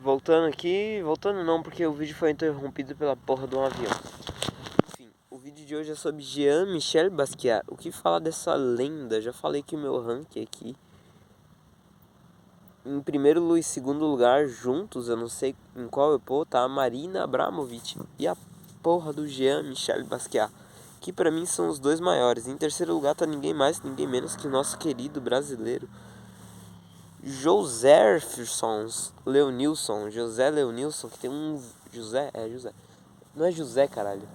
voltando aqui, voltando não, porque o vídeo foi interrompido pela porra de um avião. Enfim, o vídeo de hoje é sobre Jean-Michel Basquiat. O que falar dessa lenda? Já falei que o meu ranking aqui, em primeiro e segundo lugar, juntos, eu não sei em qual eu pôr, tá a Marina Abramovic e a porra do Jean-Michel Basquiat, que pra mim são os dois maiores. Em terceiro lugar tá ninguém mais, ninguém menos que o nosso querido brasileiro José Leonilson, que tem um José, não é José, caralho,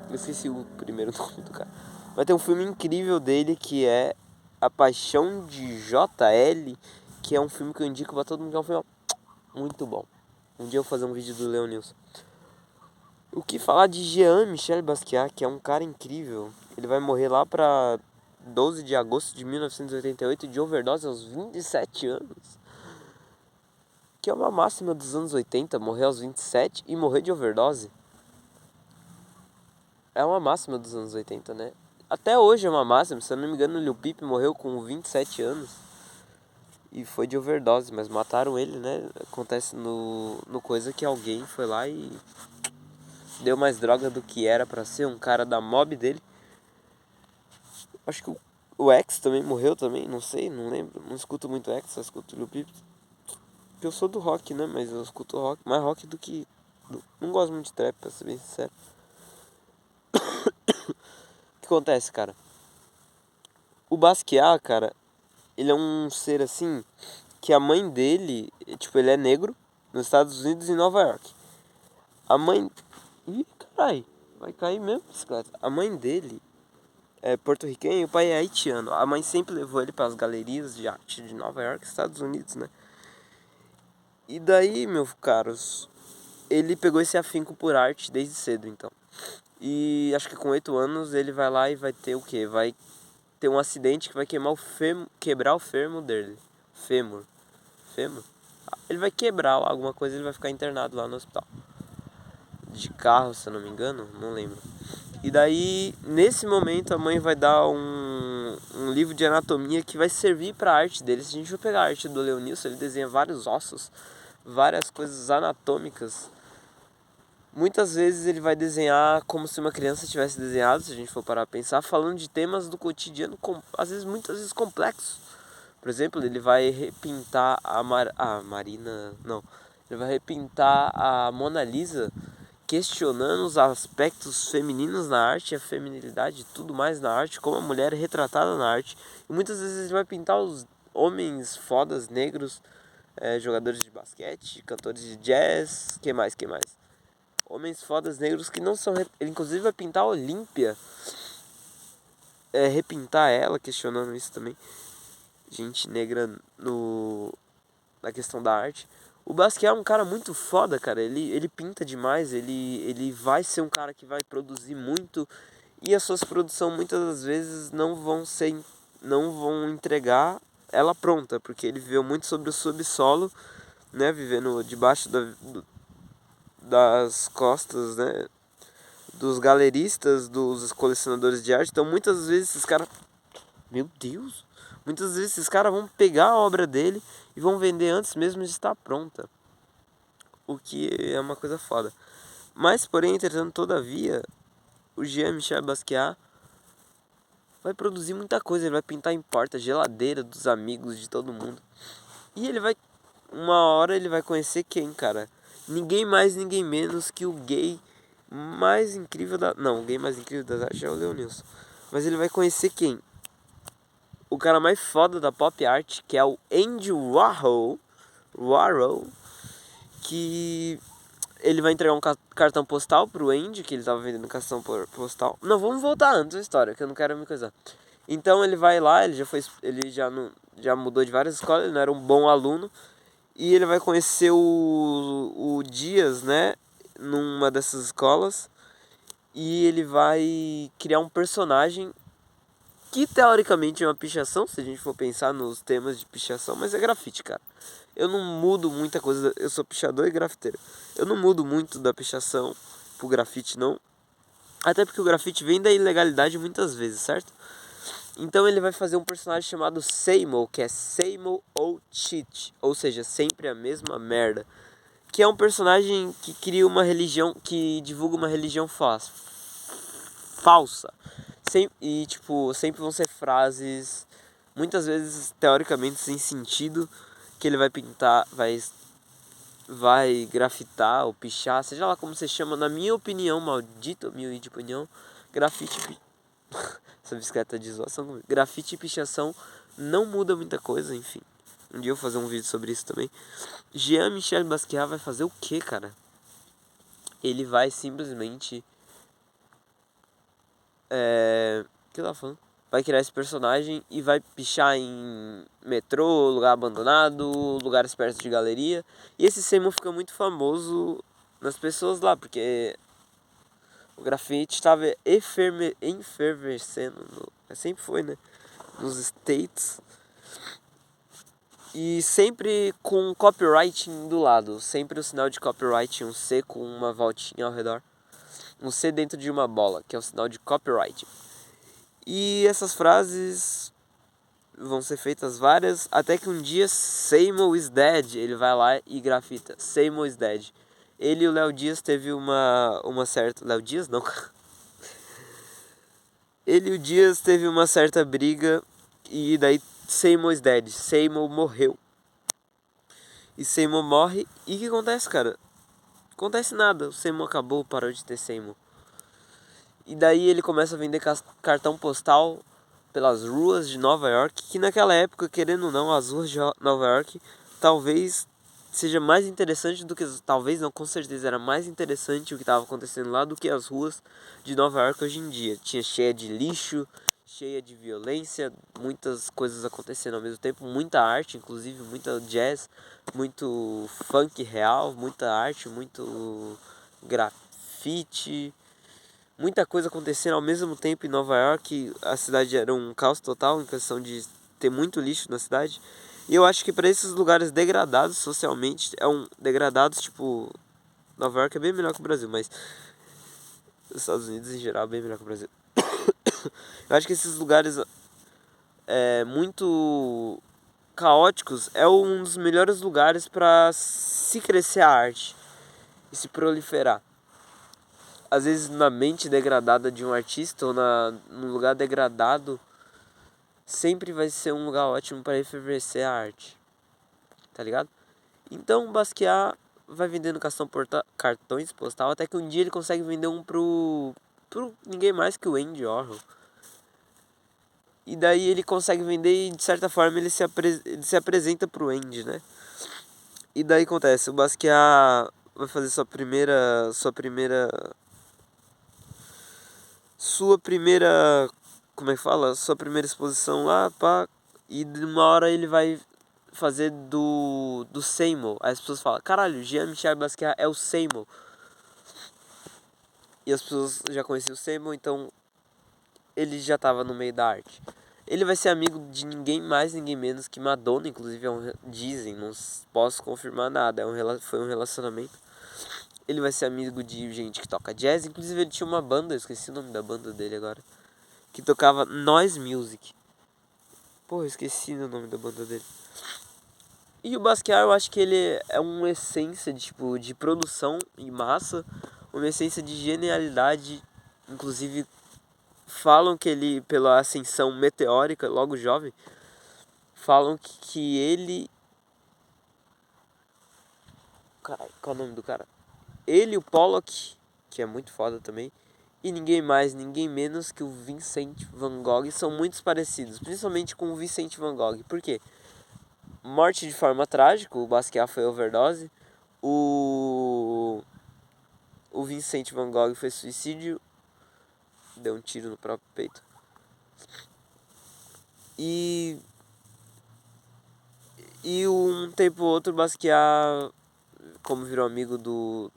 eu esqueci o primeiro nome do cara, mas tem um filme incrível dele que é A Paixão de JL, que é um filme que eu indico pra todo mundo, que é um filme muito bom. Um dia eu vou fazer um vídeo do Leonilson. O que falar de Jean-Michel Basquiat, que é um cara incrível. Ele vai morrer lá pra 12 de agosto de 1988 de overdose aos 27 anos. Que é uma máxima dos anos 80, morrer aos 27 e morrer de overdose. É uma máxima dos anos 80, né? Até hoje é uma máxima, se eu não me engano, o Lil Peep morreu com 27 anos. E foi de overdose, mas mataram ele, né? Acontece no coisa que alguém foi lá e deu mais droga do que era pra ser, um cara da mob dele. Acho que o X também morreu também, não sei, não lembro. Não escuto muito X, só escuto Lil Peep. Porque eu sou do rock, né? Mas eu escuto rock, mais rock do que... Não gosto muito de trap, pra ser bem sincero. O que acontece, cara? O Basquiat, cara, ele é um ser assim, que a mãe dele, tipo, ele é negro, nos Estados Unidos e em Nova York. A mãe... Ih, carai, vai cair mesmo, bicicleta. A mãe dele é porto-riquenho e o pai é haitiano. A mãe sempre levou ele para as galerias de arte de Nova York, Estados Unidos, né? E daí, meus caros, ele pegou esse afinco por arte desde cedo, então. E acho que com 8 anos ele vai lá e vai ter o quê? Vai ter um acidente que vai quebrar o fêmur dele. Fêmur. Fêmur? Ele vai quebrar alguma coisa, ele vai ficar internado lá no hospital. De carro, se eu não me engano, não lembro. E daí, nesse momento, a mãe vai dar um livro de anatomia que vai servir para a arte dele. Se a gente for pegar a arte do Leonilson, ele desenha vários ossos, várias coisas anatômicas. Muitas vezes ele vai desenhar como se uma criança tivesse desenhado, se a gente for parar a pensar, falando de temas do cotidiano, às vezes, muitas vezes complexos. Por exemplo, ele vai repintar a Marina... Não, ele vai repintar a Mona Lisa, questionando os aspectos femininos na arte, a feminilidade e tudo mais na arte, como a mulher é retratada na arte. E muitas vezes ele vai pintar os homens fodas, negros, jogadores de basquete, cantores de jazz, que mais? Homens fodas negros que não são... Ele inclusive vai pintar a Olímpia, repintar ela, questionando isso também. Gente negra na questão da arte. O Basquiat é um cara muito foda, cara. Ele pinta demais, ele vai ser um cara que vai produzir muito. E as suas produções muitas das vezes não vão entregar ela pronta, porque ele viveu muito sobre o subsolo, né, vivendo debaixo das costas, né, dos galeristas, dos colecionadores de arte. Então muitas vezes esses caras... Meu Deus! Muitas vezes esses caras vão pegar a obra dele e vão vender antes mesmo de estar pronta. O que é uma coisa foda. Mas, porém, entretanto, todavia, o Jean-Michel Basquiat vai produzir muita coisa. Ele vai pintar em porta, geladeira dos amigos, de todo mundo. E ele vai... Uma hora ele vai conhecer quem, cara? Ninguém mais, ninguém menos que o gay mais incrível da... Não, o gay mais incrível das artes é o Leonilson. Mas ele vai conhecer quem? O cara mais foda da pop art, que é o Andy Warhol, que ele vai entregar um cartão postal pro Andy, que ele tava vendendo cartão postal. Não, vamos voltar antes da história, que eu não quero me coisar. Então ele vai lá, já mudou de várias escolas, ele não era um bom aluno, e ele vai conhecer o Dias, né, numa dessas escolas, e ele vai criar um personagem que teoricamente é uma pichação, se a gente for pensar nos temas de pichação, mas é grafite, cara. Eu não mudo muita coisa, eu sou pichador e grafiteiro. Eu não mudo muito da pichação pro grafite, não. Até porque o grafite vem da ilegalidade muitas vezes, certo? Então ele vai fazer um personagem chamado Same, que é Same ou Cheat, ou seja, sempre a mesma merda. que é um personagem que cria uma religião, que divulga uma religião falsa. E, tipo, sempre vão ser frases, muitas vezes, teoricamente, sem sentido, que ele vai pintar, vai grafitar ou pichar, seja lá como você chama, na minha opinião, maldita humilde opinião, grafite... Essa bicicleta de zoação comigo. Grafite e pichação não muda muita coisa, enfim. Um dia eu vou fazer um vídeo sobre isso também. Jean-Michel Basquiat vai fazer o que, cara? Ele vai simplesmente... O que eu tava falando? Vai criar esse personagem e vai pichar em metrô, lugar abandonado, lugares perto de galeria. E esse Seymour fica muito famoso nas pessoas lá, porque o grafite estava efervescendo, sempre foi, né? Nos States. E sempre com copyright do lado, sempre o sinal de copyright, um C com uma voltinha ao redor. Um C dentro de uma bola, que é o sinal de copyright. E essas frases vão ser feitas várias, até que um dia Seymour is dead, ele vai lá e grafita, Seymour is dead. Ele e o Léo Dias teve uma certa... Léo Dias não. Ele e o Dias teve uma certa briga e daí Seymour is dead, Seymour morreu. E Seymour morre e o que acontece, cara? Acontece nada, o Seymour acabou, parou de ter Seymour. E daí ele começa a vender cartão postal pelas ruas de Nova York, que naquela época, querendo ou não, as ruas de Nova York talvez seja mais interessante do que... Talvez não, com certeza era mais interessante o que estava acontecendo lá do que as ruas de Nova York hoje em dia. Tinha cheia de lixo, cheia de violência, muitas coisas acontecendo ao mesmo tempo, muita arte, inclusive muita jazz, muito funk real, muita arte, muito grafite, muita coisa acontecendo ao mesmo tempo em Nova York. A cidade era um caos total em questão de ter muito lixo na cidade. E eu acho que para esses lugares degradados socialmente, degradados, tipo, Nova York é bem melhor que o Brasil, mas os Estados Unidos em geral é bem melhor que o Brasil. Eu acho que esses lugares muito caóticos é um dos melhores lugares para se crescer a arte e se proliferar. Às vezes na mente degradada de um artista ou num lugar degradado, sempre vai ser um lugar ótimo para efervescer a arte, tá ligado? Então o Basquiat vai vendendo cartões postal até que um dia ele consegue vender um pro ninguém mais que o Andy Warhol. E daí ele consegue vender e de certa forma ele se apresenta pro Andy, né? E daí acontece, o Basquiat vai fazer sua primeira, como é que fala? Sua primeira exposição lá, pá, e de uma hora ele vai fazer do Seymour. Aí as pessoas falam, caralho, Jean-Michel Basquiat é o Seymour. E as pessoas já conheciam o Seymour, então ele já tava no meio da arte. Ele vai ser amigo de ninguém mais, ninguém menos que Madonna, inclusive dizem, não posso confirmar nada, foi um relacionamento. Ele vai ser amigo de gente que toca jazz, inclusive ele tinha uma banda, eu esqueci o nome da banda dele agora, que tocava noise music. Pô, eu esqueci o nome da banda dele. E o Basquiat, eu acho que ele é uma essência de produção em massa, uma essência de genialidade. Inclusive, falam que ele, pela ascensão meteórica, logo jovem, falam que ele... Caralho, qual é o nome do cara? Ele e o Pollock, que é muito foda também, e ninguém mais, ninguém menos que o Vincent Van Gogh são muito parecidos, principalmente com o Vincent Van Gogh. Por quê? Morte de forma trágica, o Basquiat foi overdose, o Vincent Van Gogh foi suicídio, deu um tiro no próprio peito. E um tempo ou outro, o Basquiat, como virou amigo do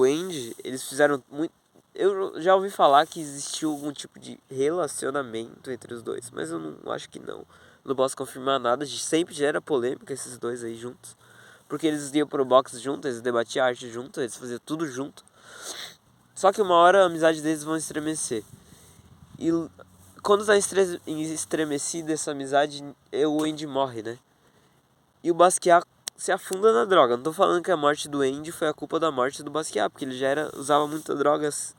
Andy, eles fizeram muito... Eu já ouvi falar que existiu algum tipo de relacionamento entre os dois, mas eu não acho que não. Não posso confirmar nada, sempre gera polêmica esses dois aí juntos. Porque eles iam pro box juntos, eles debatiam arte juntos, eles faziam tudo junto. Só que uma hora a amizade deles vão estremecer. E quando tá estremecida essa amizade, o Andy morre, né? E o Basquiat se afunda na droga. Não tô falando que a morte do Andy foi a culpa da morte do Basquiat, porque ele já usava muita drogas.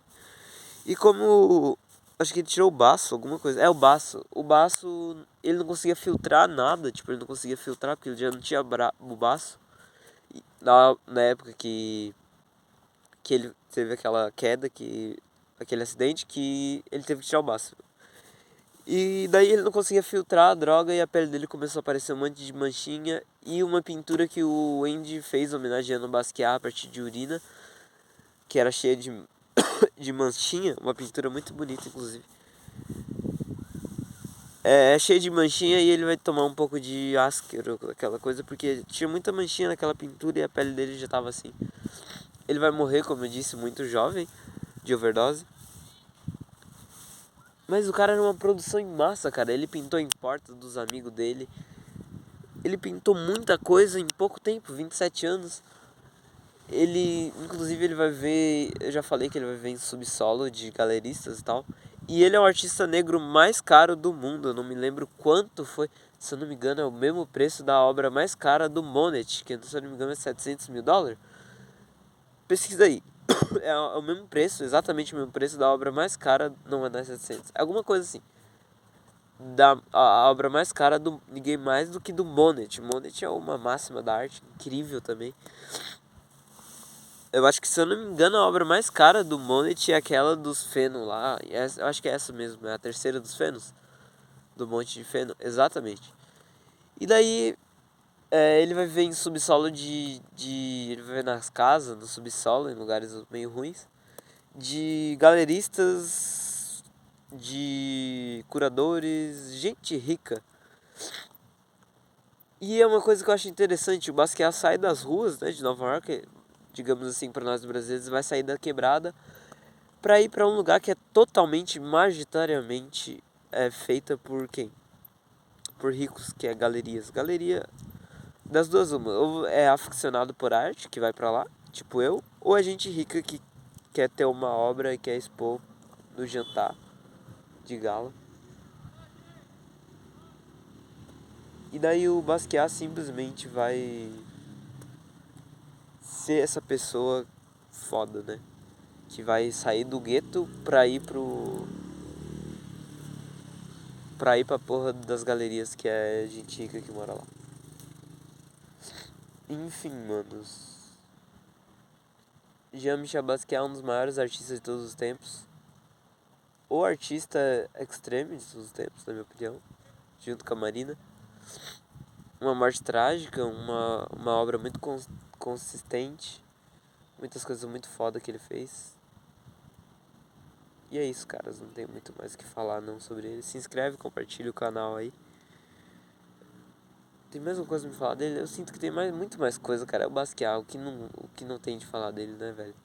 E como acho que ele tirou o baço, alguma coisa. É o baço. O baço, ele não conseguia filtrar nada, tipo, ele não conseguia filtrar porque ele já não tinha o baço. Na época que ele teve aquela queda, aquele acidente, que ele teve que tirar o baço. E daí ele não conseguia filtrar a droga e a pele dele começou a aparecer um monte de manchinha e uma pintura que o Andy fez homenageando o Basquiat a partir de urina, que era cheia de manchinha, uma pintura muito bonita inclusive. É cheio de manchinha e ele vai tomar um pouco de áspero, aquela coisa, porque tinha muita manchinha naquela pintura e a pele dele já tava assim. Ele vai morrer, como eu disse, muito jovem, de overdose. Mas o cara era uma produção em massa, cara. Ele pintou em porta dos amigos dele. Ele pintou muita coisa em pouco tempo, 27 anos. Inclusive, ele vai ver. Eu já falei que ele vai ver em subsolo de galeristas e tal. E ele é o artista negro mais caro do mundo. Eu não me lembro quanto foi. Se eu não me engano, é o mesmo preço da obra mais cara do Monet, que se eu não me engano é $700 mil. Pesquisa aí. É o mesmo preço, exatamente o mesmo preço da obra mais cara. Não é 700, é alguma coisa assim. A obra mais cara do ninguém mais do que do Monet. Monet é uma máxima da arte, incrível também. Eu acho que, se eu não me engano, a obra mais cara do Monet é aquela dos Feno lá. Eu acho que é essa mesmo, é a terceira dos Fenos. Do Monte de Feno, exatamente. E daí ele vai viver em subsolo ele vai viver nas casas, no subsolo, em lugares meio ruins. De galeristas, de curadores, gente rica. E é uma coisa que eu acho interessante, o Basquiat sai das ruas, né, de Nova York, digamos assim, para nós brasileiros, vai sair da quebrada para ir para um lugar que é totalmente, majoritariamente feita por quem? Por ricos, que é galerias. Galeria, das duas uma, ou é aficionado por arte, que vai para lá, tipo eu, ou é gente rica que quer ter uma obra e quer expor no jantar de gala. E daí o Basquiat simplesmente vai ser essa pessoa foda, né? Que vai sair do gueto pra ir pra porra das galerias, que é gente rica que mora lá. Enfim, manos. Jean-Michel Basquiat é um dos maiores artistas de todos os tempos. O artista extreme de todos os tempos, na minha opinião. Junto com a Marina. Uma morte trágica, uma obra muito consistente. Muitas coisas muito foda que ele fez. E é isso, caras. Não tem muito mais o que falar não sobre ele. Se inscreve, compartilha o canal aí. Tem mais uma coisa pra me falar dele? Eu sinto que tem muito mais coisa, cara. É o Basquiat, o que não tem de falar dele, né, velho?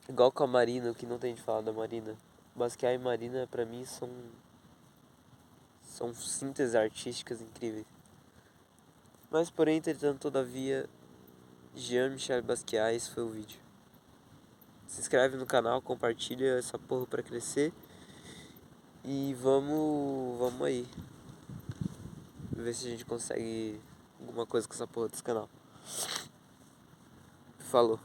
Igual com a Marina, o que não tem de falar da Marina. Basquiat e Marina, pra mim, são sínteses artísticas incríveis. Mas, porém, entretanto, todavia, Jean-Michel Basquiat, esse foi o vídeo. Se inscreve no canal, compartilha essa porra pra crescer. E vamos aí. Ver se a gente consegue alguma coisa com essa porra desse canal. Falou.